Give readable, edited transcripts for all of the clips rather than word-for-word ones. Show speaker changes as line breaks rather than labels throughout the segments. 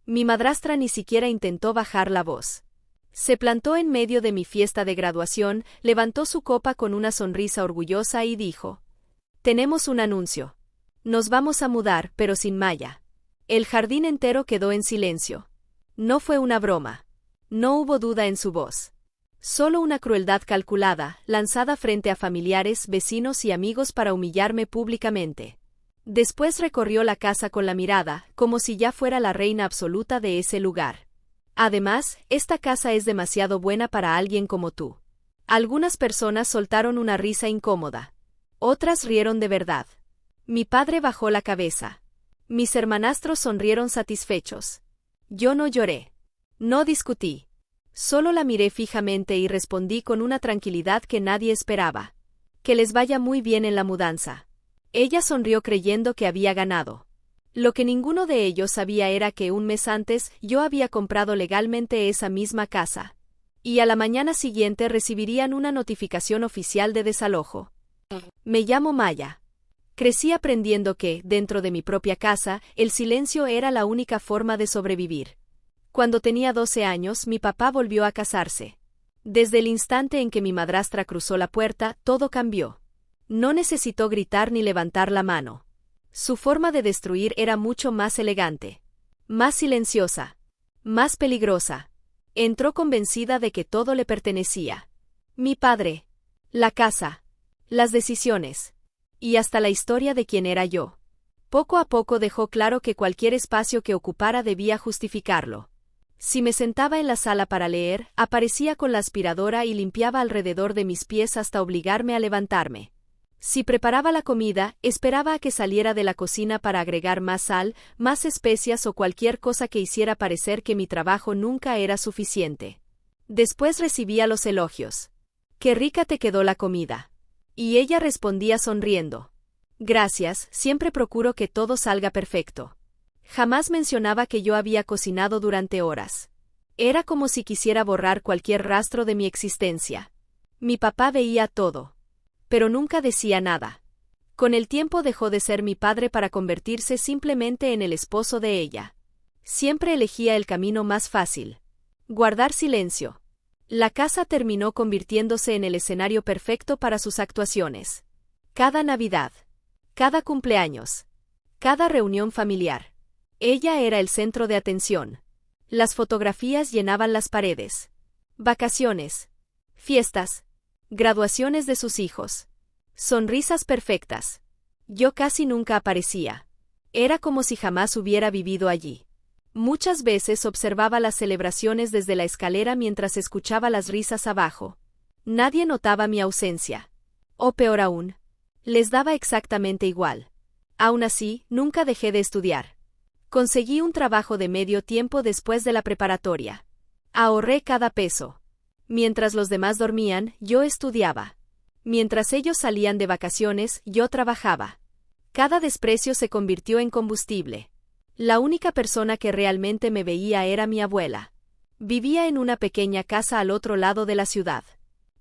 Mi madrastra ni siquiera intentó bajar la voz. Se plantó en medio de mi fiesta de graduación, levantó su copa con una sonrisa orgullosa y dijo: «Tenemos un anuncio. Nos vamos a mudar, pero sin Maya». El jardín entero quedó en silencio. No fue una broma. No hubo duda en su voz. Solo una crueldad calculada, lanzada frente a familiares, vecinos y amigos para humillarme públicamente. Después recorrió la casa con la mirada, como si ya fuera la reina absoluta de ese lugar. «Además, esta casa es demasiado buena para alguien como tú». Algunas personas soltaron una risa incómoda. Otras rieron de verdad. Mi padre bajó la cabeza. Mis hermanastros sonrieron satisfechos. Yo no lloré. No discutí. Solo la miré fijamente y respondí con una tranquilidad que nadie esperaba: «Que les vaya muy bien en la mudanza». Ella sonrió creyendo que había ganado. Lo que ninguno de ellos sabía era que un mes antes yo había comprado legalmente esa misma casa. Y a la mañana siguiente recibirían una notificación oficial de desalojo. Me llamo Maya. Crecí aprendiendo que, dentro de mi propia casa, el silencio era la única forma de sobrevivir. Cuando tenía 12 años, mi papá volvió a casarse. Desde el instante en que mi madrastra cruzó la puerta, todo cambió. No necesitó gritar ni levantar la mano. Su forma de destruir era mucho más elegante, más silenciosa, más peligrosa. Entró convencida de que todo le pertenecía. Mi padre, la casa, las decisiones, y hasta la historia de quién era yo. Poco a poco dejó claro que cualquier espacio que ocupara debía justificarlo. Si me sentaba en la sala para leer, aparecía con la aspiradora y limpiaba alrededor de mis pies hasta obligarme a levantarme. Si preparaba la comida, esperaba a que saliera de la cocina para agregar más sal, más especias o cualquier cosa que hiciera parecer que mi trabajo nunca era suficiente. Después recibía los elogios. «Qué rica te quedó la comida». Y ella respondía sonriendo: «Gracias, siempre procuro que todo salga perfecto». Jamás mencionaba que yo había cocinado durante horas. Era como si quisiera borrar cualquier rastro de mi existencia. Mi papá veía todo, pero nunca decía nada. Con el tiempo dejó de ser mi padre para convertirse simplemente en el esposo de ella. Siempre elegía el camino más fácil: guardar silencio. La casa terminó convirtiéndose en el escenario perfecto para sus actuaciones. Cada Navidad, cada cumpleaños, cada reunión familiar. Ella era el centro de atención. Las fotografías llenaban las paredes. Vacaciones, fiestas, graduaciones de sus hijos, sonrisas perfectas. Yo casi nunca aparecía. Era como si jamás hubiera vivido allí. Muchas veces observaba las celebraciones desde la escalera mientras escuchaba las risas abajo. Nadie notaba mi ausencia. O peor aún, les daba exactamente igual. Aún así, nunca dejé de estudiar. Conseguí un trabajo de medio tiempo después de la preparatoria. Ahorré cada peso. Mientras los demás dormían, yo estudiaba. Mientras ellos salían de vacaciones, yo trabajaba. Cada desprecio se convirtió en combustible. La única persona que realmente me veía era mi abuela. Vivía en una pequeña casa al otro lado de la ciudad.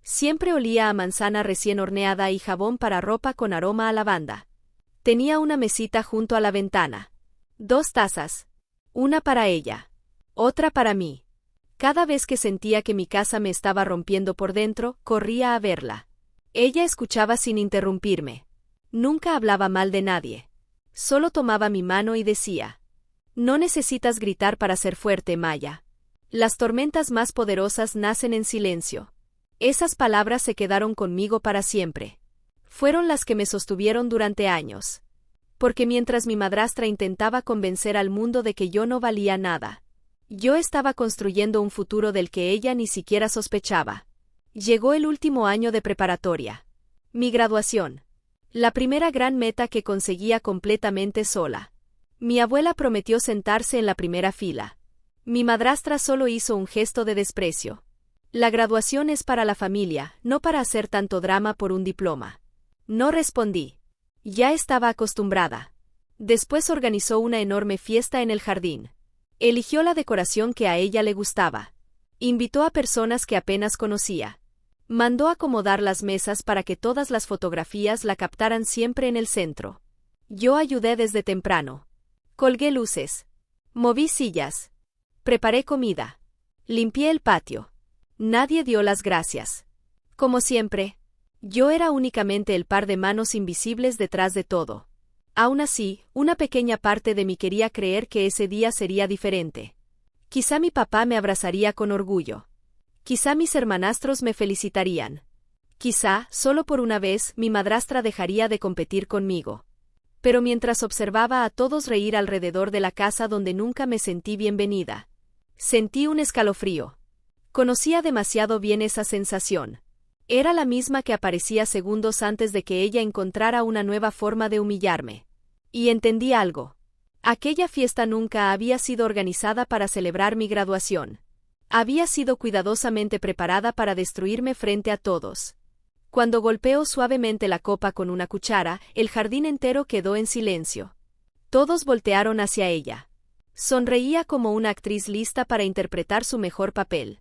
Siempre olía a manzana recién horneada y jabón para ropa con aroma a lavanda. Tenía una mesita junto a la ventana. 2 tazas. Una para ella. Otra para mí. Cada vez que sentía que mi casa me estaba rompiendo por dentro, corría a verla. Ella escuchaba sin interrumpirme. Nunca hablaba mal de nadie. Solo tomaba mi mano y decía: «No necesitas gritar para ser fuerte, Maya. Las tormentas más poderosas nacen en silencio». Esas palabras se quedaron conmigo para siempre. Fueron las que me sostuvieron durante años. Porque mientras mi madrastra intentaba convencer al mundo de que yo no valía nada, yo estaba construyendo un futuro del que ella ni siquiera sospechaba. Llegó el último año de preparatoria. Mi graduación. La primera gran meta que conseguía completamente sola. Mi abuela prometió sentarse en la primera fila. Mi madrastra solo hizo un gesto de desprecio. La graduación es para la familia, no para hacer tanto drama por un diploma. No respondí. Ya estaba acostumbrada. Después organizó una enorme fiesta en el jardín. Eligió la decoración que a ella le gustaba. Invitó a personas que apenas conocía. Mandó acomodar las mesas para que todas las fotografías la captaran siempre en el centro. Yo ayudé desde temprano. Colgué luces. Moví sillas. Preparé comida. Limpié el patio. Nadie dio las gracias. Como siempre, yo era únicamente el par de manos invisibles detrás de todo. Aún así, una pequeña parte de mí quería creer que ese día sería diferente. Quizá mi papá me abrazaría con orgullo. Quizá mis hermanastros me felicitarían. Quizá, solo por una vez, mi madrastra dejaría de competir conmigo. Pero mientras observaba a todos reír alrededor de la casa donde nunca me sentí bienvenida, sentí un escalofrío. Conocía demasiado bien esa sensación. Era la misma que aparecía segundos antes de que ella encontrara una nueva forma de humillarme. Y entendí algo. Aquella fiesta nunca había sido organizada para celebrar mi graduación. Había sido cuidadosamente preparada para destruirme frente a todos. Cuando golpeó suavemente la copa con una cuchara, el jardín entero quedó en silencio. Todos voltearon hacia ella. Sonreía como una actriz lista para interpretar su mejor papel.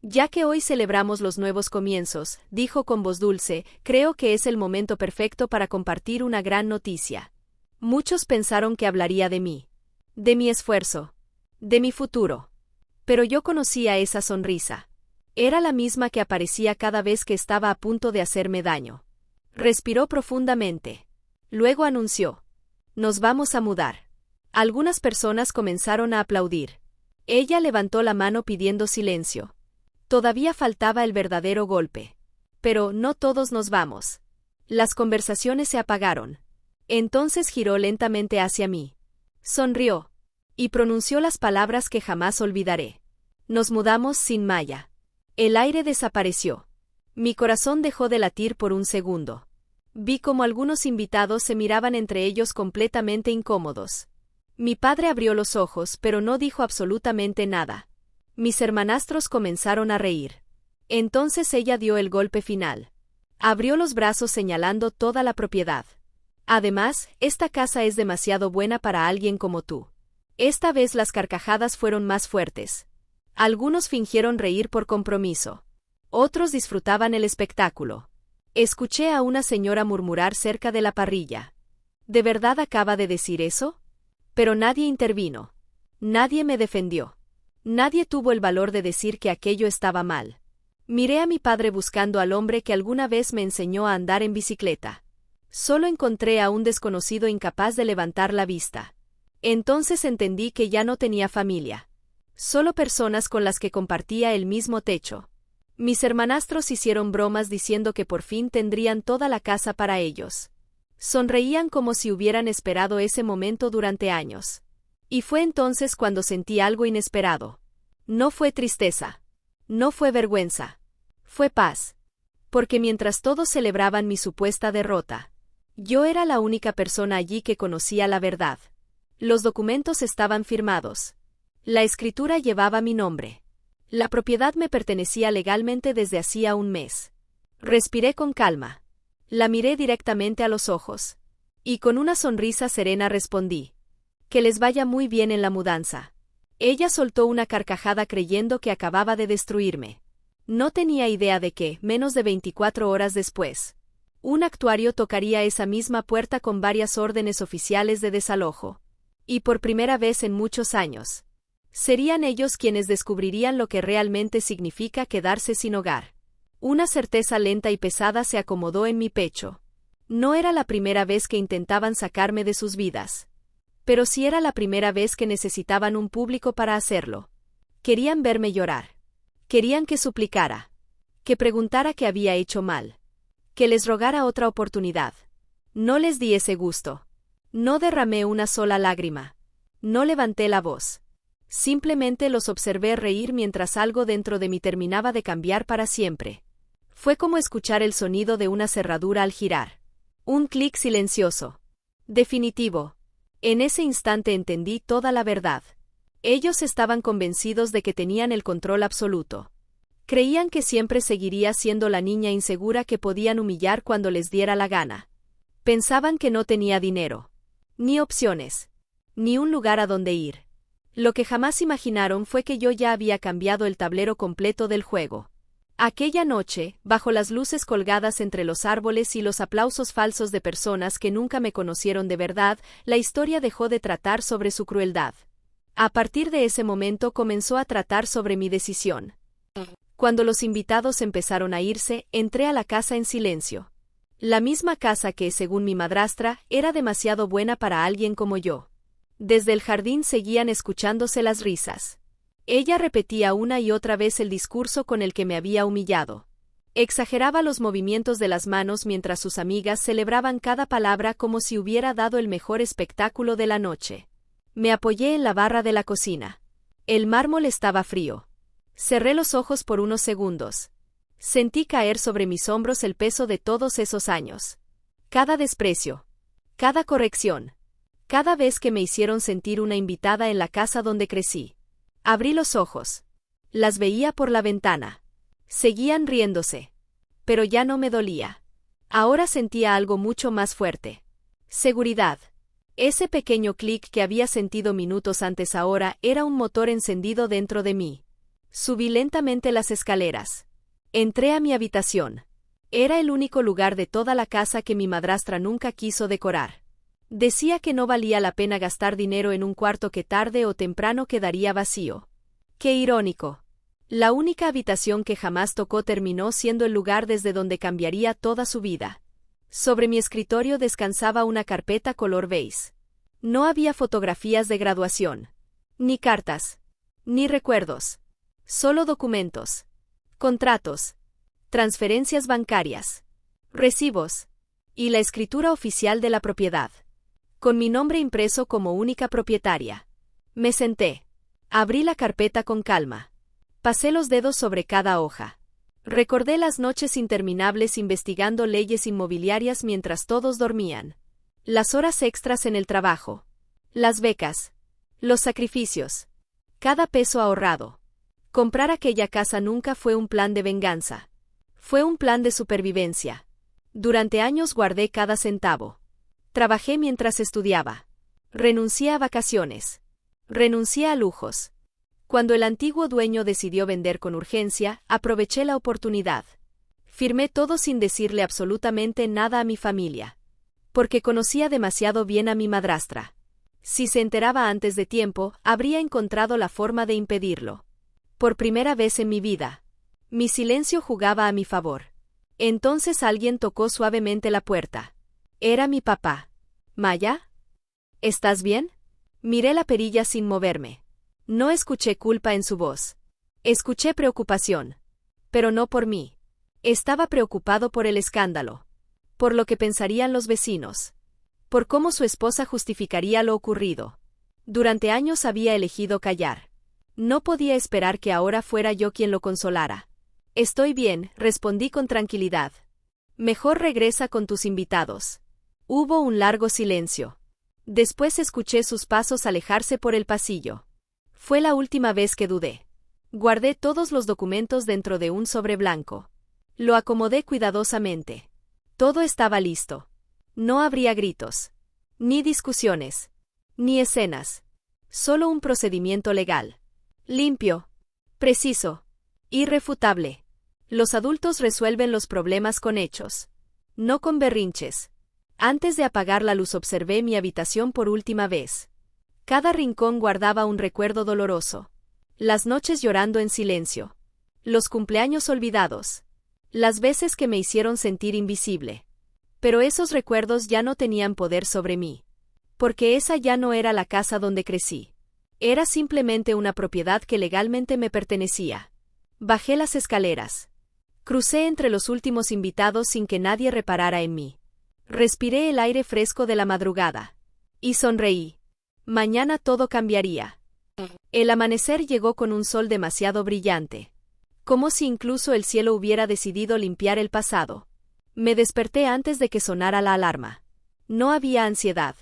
Ya que hoy celebramos los nuevos comienzos, dijo con voz dulce, creo que es el momento perfecto para compartir una gran noticia. Muchos pensaron que hablaría de mí, de mi esfuerzo, de mi futuro. Pero yo conocía esa sonrisa. Era la misma que aparecía cada vez que estaba a punto de hacerme daño. Respiró profundamente. Luego anunció: nos vamos a mudar. Algunas personas comenzaron a aplaudir. Ella levantó la mano pidiendo silencio. Todavía faltaba el verdadero golpe. Pero no todos nos vamos. Las conversaciones se apagaron. Entonces giró lentamente hacia mí. Sonrió. Y pronunció las palabras que jamás olvidaré. Nos mudamos sin Maya. El aire desapareció. Mi corazón dejó de latir por un segundo. Vi como algunos invitados se miraban entre ellos completamente incómodos. Mi padre abrió los ojos, pero no dijo absolutamente nada. Mis hermanastros comenzaron a reír. Entonces ella dio el golpe final. Abrió los brazos señalando toda la propiedad. Además, esta casa es demasiado buena para alguien como tú. Esta vez las carcajadas fueron más fuertes. Algunos fingieron reír por compromiso. Otros disfrutaban el espectáculo. Escuché a una señora murmurar cerca de la parrilla. ¿De verdad acaba de decir eso? Pero nadie intervino. Nadie me defendió. Nadie tuvo el valor de decir que aquello estaba mal. Miré a mi padre buscando al hombre que alguna vez me enseñó a andar en bicicleta. Solo encontré a un desconocido incapaz de levantar la vista. Entonces entendí que ya no tenía familia. Solo personas con las que compartía el mismo techo. Mis hermanastros hicieron bromas diciendo que por fin tendrían toda la casa para ellos. Sonreían como si hubieran esperado ese momento durante años. Y fue entonces cuando sentí algo inesperado. No fue tristeza. No fue vergüenza. Fue paz. Porque mientras todos celebraban mi supuesta derrota, yo era la única persona allí que conocía la verdad. Los documentos estaban firmados. La escritura llevaba mi nombre. La propiedad me pertenecía legalmente desde hacía un mes. Respiré con calma. La miré directamente a los ojos. Y con una sonrisa serena respondí: que les vaya muy bien en la mudanza. Ella soltó una carcajada creyendo que acababa de destruirme. No tenía idea de que, menos de 24 horas después, un actuario tocaría esa misma puerta con varias órdenes oficiales de desalojo. Y por primera vez en muchos años, serían ellos quienes descubrirían lo que realmente significa quedarse sin hogar. Una certeza lenta y pesada se acomodó en mi pecho. No era la primera vez que intentaban sacarme de sus vidas. Pero sí era la primera vez que necesitaban un público para hacerlo. Querían verme llorar. Querían que suplicara. Que preguntara qué había hecho mal. Que les rogara otra oportunidad. No les di ese gusto. No derramé una sola lágrima. No levanté la voz. Simplemente los observé reír mientras algo dentro de mí terminaba de cambiar para siempre. Fue como escuchar el sonido de una cerradura al girar. Un clic silencioso. Definitivo. En ese instante entendí toda la verdad. Ellos estaban convencidos de que tenían el control absoluto. Creían que siempre seguiría siendo la niña insegura que podían humillar cuando les diera la gana. Pensaban que no tenía dinero, ni opciones, ni un lugar a donde ir. Lo que jamás imaginaron fue que yo ya había cambiado el tablero completo del juego. Aquella noche, bajo las luces colgadas entre los árboles y los aplausos falsos de personas que nunca me conocieron de verdad, la historia dejó de tratar sobre su crueldad. A partir de ese momento comenzó a tratar sobre mi decisión. Cuando los invitados empezaron a irse, entré a la casa en silencio. La misma casa que, según mi madrastra, era demasiado buena para alguien como yo. Desde el jardín seguían escuchándose las risas. Ella repetía una y otra vez el discurso con el que me había humillado. Exageraba los movimientos de las manos mientras sus amigas celebraban cada palabra como si hubiera dado el mejor espectáculo de la noche. Me apoyé en la barra de la cocina. El mármol estaba frío. Cerré los ojos por unos segundos. Sentí caer sobre mis hombros el peso de todos esos años. Cada desprecio. Cada corrección. Cada vez que me hicieron sentir una invitada en la casa donde crecí. Abrí los ojos. Las veía por la ventana. Seguían riéndose. Pero ya no me dolía. Ahora sentía algo mucho más fuerte. Seguridad. Ese pequeño clic que había sentido minutos antes ahora era un motor encendido dentro de mí. Subí lentamente las escaleras. Entré a mi habitación. Era el único lugar de toda la casa que mi madrastra nunca quiso decorar. Decía que no valía la pena gastar dinero en un cuarto que tarde o temprano quedaría vacío. Qué irónico. La única habitación que jamás tocó terminó siendo el lugar desde donde cambiaría toda su vida. Sobre mi escritorio descansaba una carpeta color beige. No había fotografías de graduación. Ni cartas. Ni recuerdos. Solo documentos. Contratos. Transferencias bancarias. Recibos. Y la escritura oficial de la propiedad. Con mi nombre impreso como única propietaria. Me senté. Abrí la carpeta con calma. Pasé los dedos sobre cada hoja. Recordé las noches interminables investigando leyes inmobiliarias mientras todos dormían. Las horas extras en el trabajo. Las becas. Los sacrificios. Cada peso ahorrado. Comprar aquella casa nunca fue un plan de venganza. Fue un plan de supervivencia. Durante años guardé cada centavo. Trabajé mientras estudiaba. Renuncié a vacaciones. Renuncié a lujos. Cuando el antiguo dueño decidió vender con urgencia, aproveché la oportunidad. Firmé todo sin decirle absolutamente nada a mi familia. Porque conocía demasiado bien a mi madrastra. Si se enteraba antes de tiempo, habría encontrado la forma de impedirlo. Por primera vez en mi vida. Mi silencio jugaba a mi favor. Entonces alguien tocó suavemente la puerta. Era mi papá. ¿Maya? ¿Estás bien? Miré la perilla sin moverme. No escuché culpa en su voz. Escuché preocupación. Pero no por mí. Estaba preocupado por el escándalo. Por lo que pensarían los vecinos. Por cómo su esposa justificaría lo ocurrido. Durante años había elegido callar. No podía esperar que ahora fuera yo quien lo consolara. Estoy bien, respondí con tranquilidad. Mejor regresa con tus invitados. Hubo un largo silencio. Después escuché sus pasos alejarse por el pasillo. Fue la última vez que dudé. Guardé todos los documentos dentro de un sobre blanco. Lo acomodé cuidadosamente. Todo estaba listo. No habría gritos. Ni discusiones. Ni escenas. Solo un procedimiento legal. Limpio. Preciso. Irrefutable. Los adultos resuelven los problemas con hechos. No con berrinches. Antes de apagar la luz observé mi habitación por última vez. Cada rincón guardaba un recuerdo doloroso. Las noches llorando en silencio. Los cumpleaños olvidados. Las veces que me hicieron sentir invisible. Pero esos recuerdos ya no tenían poder sobre mí. Porque esa ya no era la casa donde crecí. Era simplemente una propiedad que legalmente me pertenecía. Bajé las escaleras. Crucé entre los últimos invitados sin que nadie reparara en mí. Respiré el aire fresco de la madrugada. Y sonreí. Mañana todo cambiaría. El amanecer llegó con un sol demasiado brillante. Como si incluso el cielo hubiera decidido limpiar el pasado. Me desperté antes de que sonara la alarma. No había ansiedad.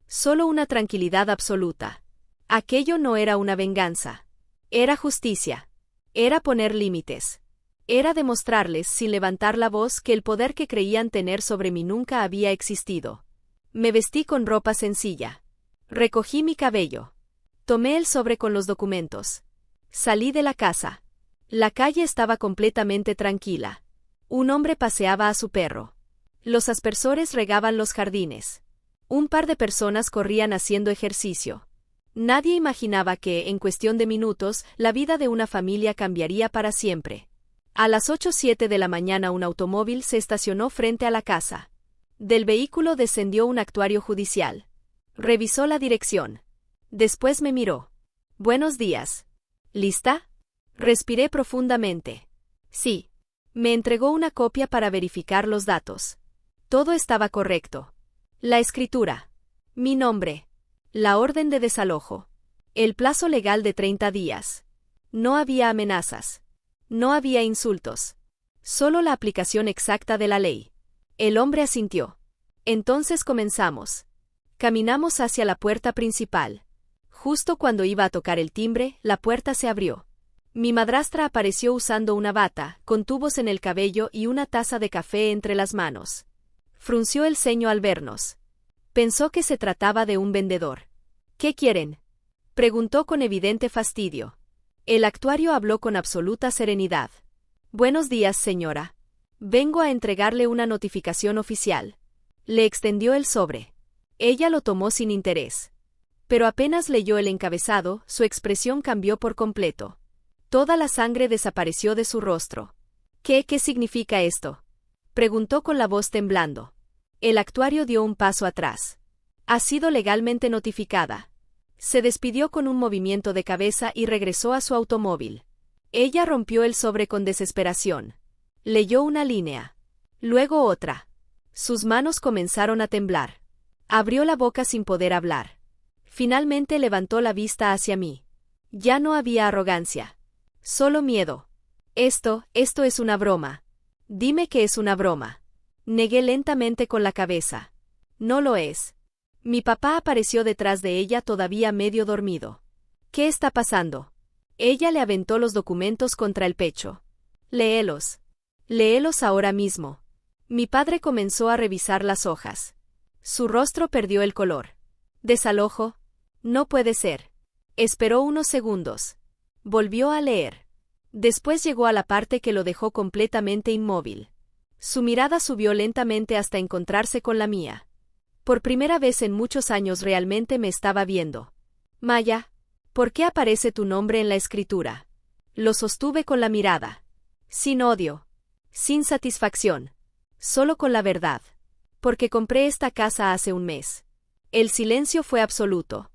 Solo una tranquilidad absoluta. Aquello no era una venganza. Era justicia. Era poner límites. Era demostrarles, sin levantar la voz, que el poder que creían tener sobre mí nunca había existido. Me vestí con ropa sencilla. Recogí mi cabello. Tomé el sobre con los documentos. Salí de la casa. La calle estaba completamente tranquila. Un hombre paseaba a su perro. Los aspersores regaban los jardines. Un par de personas corrían haciendo ejercicio. Nadie imaginaba que, en cuestión de minutos, la vida de una familia cambiaría para siempre. A las 8:07 de la mañana un automóvil se estacionó frente a la casa. Del vehículo descendió un actuario judicial. Revisó la dirección. Después me miró. Buenos días. ¿Lista? Respiré profundamente. Sí. Me entregó una copia para verificar los datos. Todo estaba correcto. La escritura. Mi nombre. La orden de desalojo. El plazo legal de 30 días. No había amenazas. No había insultos. Solo la aplicación exacta de la ley. El hombre asintió. Entonces comenzamos. Caminamos hacia la puerta principal. Justo cuando iba a tocar el timbre, la puerta se abrió. Mi madrastra apareció usando una bata, con tubos en el cabello y una taza de café entre las manos. Frunció el ceño al vernos. Pensó que se trataba de un vendedor. ¿Qué quieren?, preguntó con evidente fastidio. El actuario habló con absoluta serenidad. Buenos días, señora. Vengo a entregarle una notificación oficial. Le extendió el sobre. Ella lo tomó sin interés. Pero apenas leyó el encabezado, su expresión cambió por completo. Toda la sangre desapareció de su rostro. ¿Qué significa esto?, preguntó con la voz temblando. El actuario dio un paso atrás. Ha sido legalmente notificada. Se despidió con un movimiento de cabeza y regresó a su automóvil. Ella rompió el sobre con desesperación. Leyó una línea. Luego otra. Sus manos comenzaron a temblar. Abrió la boca sin poder hablar. Finalmente levantó la vista hacia mí. Ya no había arrogancia. Solo miedo. Esto es una broma. Dime que es una broma. Negué lentamente con la cabeza. No lo es. Mi papá apareció detrás de ella todavía medio dormido. ¿Qué está pasando? Ella le aventó los documentos contra el pecho. Léelos. Léelos ahora mismo. Mi padre comenzó a revisar las hojas. Su rostro perdió el color. ¿Desalojo? No puede ser. Esperó unos segundos. Volvió a leer. Después llegó a la parte que lo dejó completamente inmóvil. Su mirada subió lentamente hasta encontrarse con la mía. Por primera vez en muchos años realmente me estaba viendo. Maya, ¿por qué aparece tu nombre en la escritura? Lo sostuve con la mirada. Sin odio. Sin satisfacción. Solo con la verdad. Porque compré esta casa hace un mes. El silencio fue absoluto.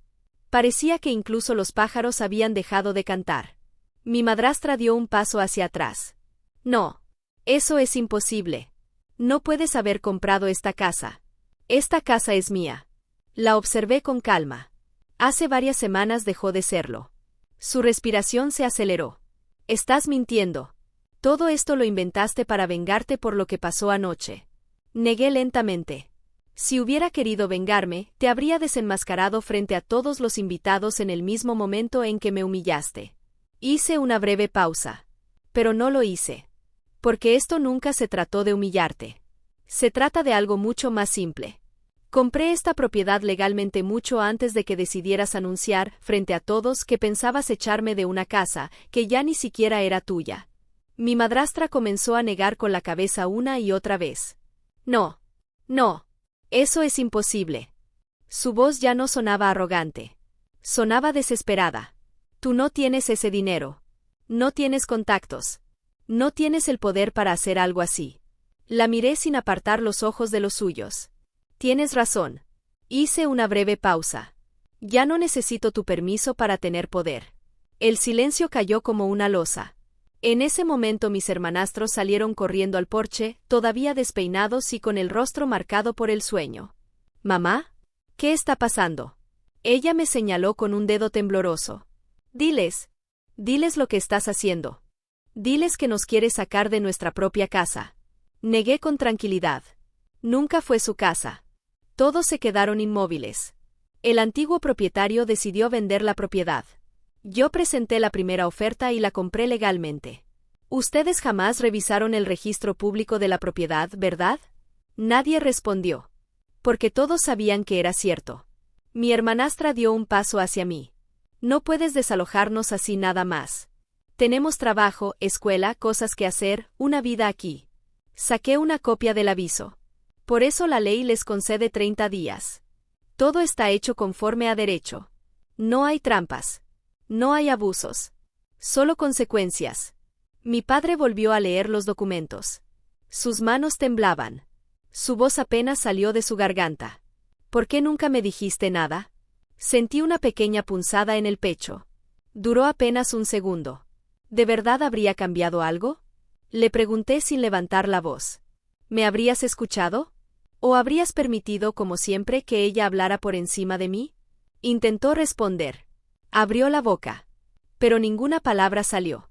Parecía que incluso los pájaros habían dejado de cantar. Mi madrastra dio un paso hacia atrás. No. Eso es imposible. No puedes haber comprado esta casa. Esta casa es mía. La observé con calma. Hace varias semanas dejó de serlo. Su respiración se aceleró. Estás mintiendo. Todo esto lo inventaste para vengarte por lo que pasó anoche. Negué lentamente. Si hubiera querido vengarme, te habría desenmascarado frente a todos los invitados en el mismo momento en que me humillaste. Hice una breve pausa. Pero no lo hice. Porque esto nunca se trató de humillarte. Se trata de algo mucho más simple. Compré esta propiedad legalmente mucho antes de que decidieras anunciar, frente a todos, que pensabas echarme de una casa, que ya ni siquiera era tuya. Mi madrastra comenzó a negar con la cabeza una y otra vez. No. No. Eso es imposible. Su voz ya no sonaba arrogante. Sonaba desesperada. Tú no tienes ese dinero. No tienes contactos. No tienes el poder para hacer algo así. La miré sin apartar los ojos de los suyos. Tienes razón. Hice una breve pausa. Ya no necesito tu permiso para tener poder. El silencio cayó como una losa. En ese momento mis hermanastros salieron corriendo al porche, todavía despeinados y con el rostro marcado por el sueño. ¿Mamá? ¿Qué está pasando? Ella me señaló con un dedo tembloroso. Diles lo que estás haciendo. Diles que nos quieres sacar de nuestra propia casa. Negué con tranquilidad. Nunca fue su casa. Todos se quedaron inmóviles. El antiguo propietario decidió vender la propiedad. Yo presenté la primera oferta y la compré legalmente. Ustedes jamás revisaron el registro público de la propiedad, ¿verdad? Nadie respondió. Porque todos sabían que era cierto. Mi hermanastra dio un paso hacia mí. No puedes desalojarnos así nada más. Tenemos trabajo, escuela, cosas que hacer, una vida aquí. Saqué una copia del aviso. Por eso la ley les concede 30 días. Todo está hecho conforme a derecho. No hay trampas. No hay abusos. Solo consecuencias. Mi padre volvió a leer los documentos. Sus manos temblaban. Su voz apenas salió de su garganta. ¿Por qué nunca me dijiste nada? Sentí una pequeña punzada en el pecho. Duró apenas un segundo. ¿De verdad habría cambiado algo? Le pregunté sin levantar la voz. ¿Me habrías escuchado? ¿O habrías permitido, como siempre, que ella hablara por encima de mí? Intentó responder. Abrió la boca. Pero ninguna palabra salió.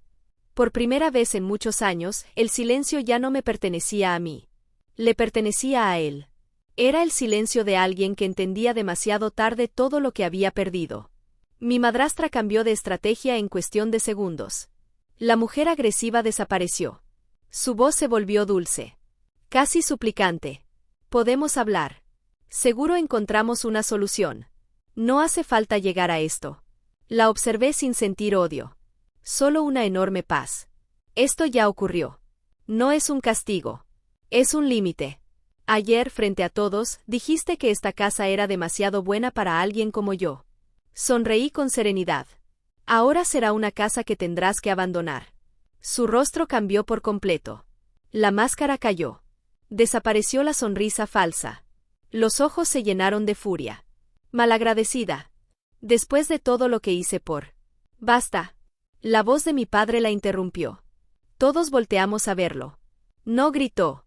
Por primera vez en muchos años, el silencio ya no me pertenecía a mí. Le pertenecía a él. Era el silencio de alguien que entendía demasiado tarde todo lo que había perdido. Mi madrastra cambió de estrategia en cuestión de segundos. La mujer agresiva desapareció. Su voz se volvió dulce. Casi suplicante. Podemos hablar. Seguro encontramos una solución. No hace falta llegar a esto. La observé sin sentir odio. Solo una enorme paz. Esto ya ocurrió. No es un castigo. Es un límite. Ayer, frente a todos, dijiste que esta casa era demasiado buena para alguien como yo. Sonreí con serenidad. Ahora será una casa que tendrás que abandonar. Su rostro cambió por completo. La máscara cayó. Desapareció la sonrisa falsa. Los ojos se llenaron de furia. Malagradecida. Después de todo lo que hice por... Basta. La voz de mi padre la interrumpió. Todos volteamos a verlo. No gritó.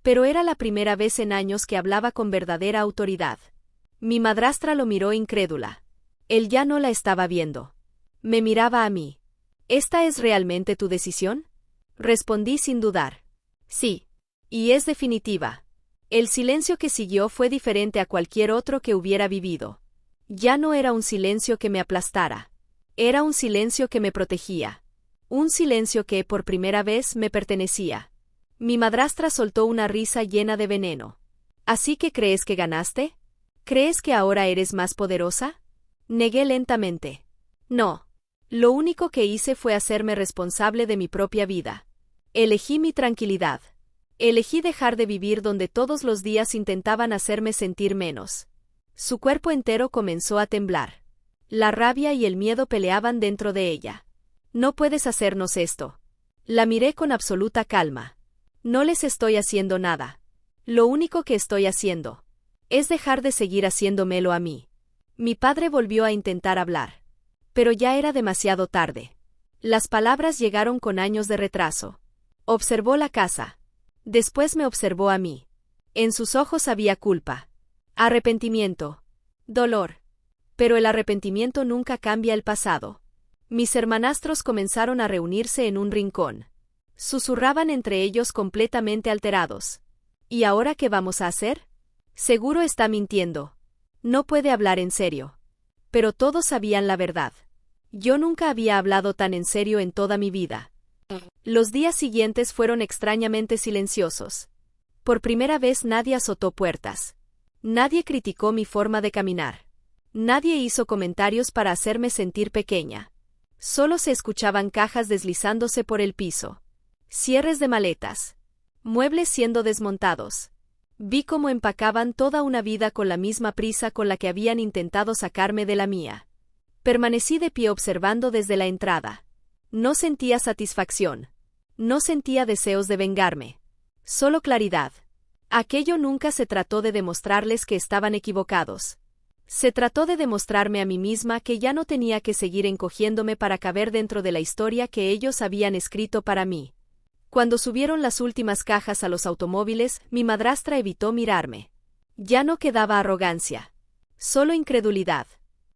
Pero era la primera vez en años que hablaba con verdadera autoridad. Mi madrastra lo miró incrédula. Él ya no la estaba viendo. Me miraba a mí. ¿Esta es realmente tu decisión? Respondí sin dudar. Sí. Y es definitiva. El silencio que siguió fue diferente a cualquier otro que hubiera vivido. Ya no era un silencio que me aplastara. Era un silencio que me protegía. Un silencio que, por primera vez, me pertenecía. Mi madrastra soltó una risa llena de veneno. ¿Así que crees que ganaste? ¿Crees que ahora eres más poderosa? Negué lentamente. No. Lo único que hice fue hacerme responsable de mi propia vida. Elegí mi tranquilidad. Elegí dejar de vivir donde todos los días intentaban hacerme sentir menos. Su cuerpo entero comenzó a temblar. La rabia y el miedo peleaban dentro de ella. No puedes hacernos esto. La miré con absoluta calma. No les estoy haciendo nada. Lo único que estoy haciendo es dejar de seguir haciéndomelo a mí. Mi padre volvió a intentar hablar. Pero ya era demasiado tarde. Las palabras llegaron con años de retraso. Observó la casa. Después me observó a mí. En sus ojos había culpa. Arrepentimiento. Dolor. Pero el arrepentimiento nunca cambia el pasado. Mis hermanastros comenzaron a reunirse en un rincón. Susurraban entre ellos completamente alterados. ¿Y ahora qué vamos a hacer? Seguro está mintiendo. No puede hablar en serio. Pero todos sabían la verdad. Yo nunca había hablado tan en serio en toda mi vida. Los días siguientes fueron extrañamente silenciosos. Por primera vez nadie azotó puertas. Nadie criticó mi forma de caminar. Nadie hizo comentarios para hacerme sentir pequeña. Solo se escuchaban cajas deslizándose por el piso. Cierres de maletas. Muebles siendo desmontados. Vi cómo empacaban toda una vida con la misma prisa con la que habían intentado sacarme de la mía. Permanecí de pie observando desde la entrada. No sentía satisfacción. No sentía deseos de vengarme. Solo claridad. Aquello nunca se trató de demostrarles que estaban equivocados. Se trató de demostrarme a mí misma que ya no tenía que seguir encogiéndome para caber dentro de la historia que ellos habían escrito para mí. Cuando subieron las últimas cajas a los automóviles, mi madrastra evitó mirarme. Ya no quedaba arrogancia. Solo incredulidad.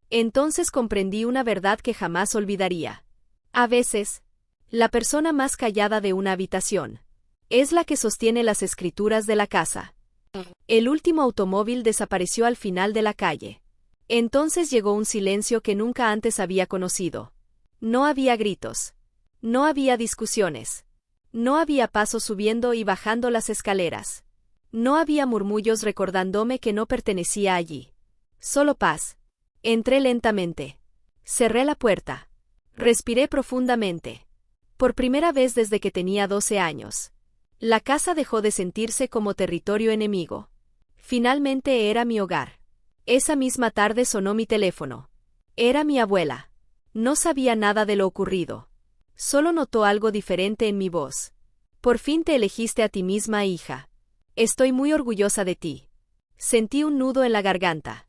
Entonces comprendí una verdad que jamás olvidaría. A veces, la persona más callada de una habitación es la que sostiene las escrituras de la casa. El último automóvil desapareció al final de la calle. Entonces llegó un silencio que nunca antes había conocido. No había gritos. No había discusiones. No había pasos subiendo y bajando las escaleras. No había murmullos recordándome que no pertenecía allí. Solo paz. Entré lentamente. Cerré la puerta. Respiré profundamente. Por primera vez desde que tenía 12 años. La casa dejó de sentirse como territorio enemigo. Finalmente era mi hogar. Esa misma tarde sonó mi teléfono. Era mi abuela. No sabía nada de lo ocurrido. Solo notó algo diferente en mi voz. Por fin te elegiste a ti misma, hija. Estoy muy orgullosa de ti. Sentí un nudo en la garganta.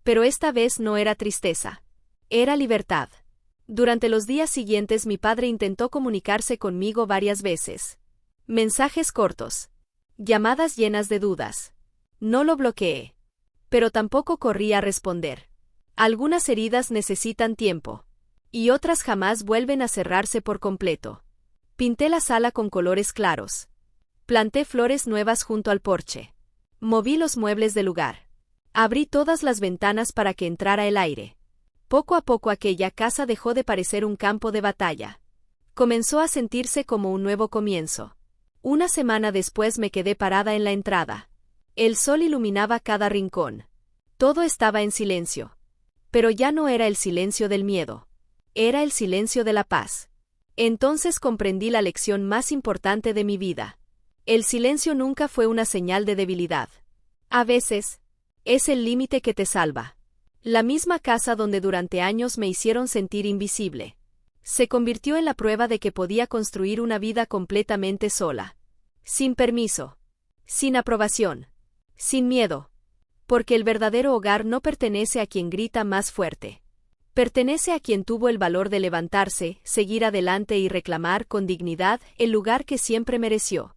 Pero esta vez no era tristeza. Era libertad. Durante los días siguientes mi padre intentó comunicarse conmigo varias veces. Mensajes cortos. Llamadas llenas de dudas. No lo bloqueé. Pero tampoco corrí a responder. Algunas heridas necesitan tiempo. Y otras jamás vuelven a cerrarse por completo. Pinté la sala con colores claros. Planté flores nuevas junto al porche. Moví los muebles del lugar. Abrí todas las ventanas para que entrara el aire. Poco a poco aquella casa dejó de parecer un campo de batalla. Comenzó a sentirse como un nuevo comienzo. Una semana después me quedé parada en la entrada. El sol iluminaba cada rincón. Todo estaba en silencio. Pero ya no era el silencio del miedo. Era el silencio de la paz. Entonces comprendí la lección más importante de mi vida. El silencio nunca fue una señal de debilidad. A veces, es el límite que te salva. La misma casa donde durante años me hicieron sentir invisible. Se convirtió en la prueba de que podía construir una vida completamente sola. Sin permiso. Sin aprobación. Sin miedo. Porque el verdadero hogar no pertenece a quien grita más fuerte. Pertenece a quien tuvo el valor de levantarse, seguir adelante y reclamar con dignidad el lugar que siempre mereció.